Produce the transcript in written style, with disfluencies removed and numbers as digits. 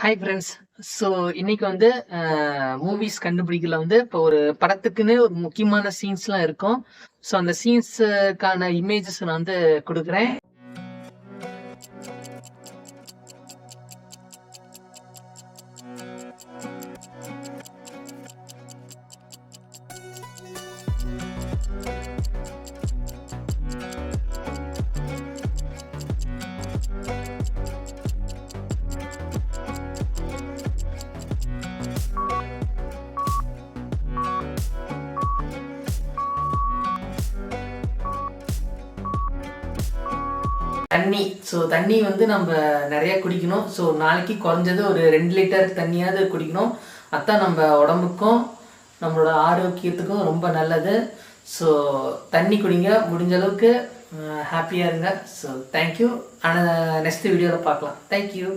Hi friends. So இன்னைக்கு வந்து movies கண்டுபிடிக்கல வந்து இப்போ ஒரு படத்துக்குன்னு ஒரு முக்கியமான சீன்ஸ்லாம் இருக்கும். ஸோ அந்த சீன்ஸுக்கான இமேஜஸ் நான் வந்து குடுக்குறேன். தண்ணி. ஸோ தண்ணி வந்து நம்ம நெறைய குடிக்கணும். ஸோ நாளைக்கு குறைஞ்சது ஒரு 2 லிட்டர் தண்ணியாவது குடிக்கணும். அதான் நம்ம உடம்புக்கும், நம்மளோட ஆரோக்கியத்துக்கும் ரொம்ப நல்லது. ஸோ தண்ணி குடிங்க. முடிஞ்ச அளவுக்கு ஹாப்பியா இருங்க. So thank you. நெக்ஸ்ட் வீடியோல பார்க்கலாம். Thank you.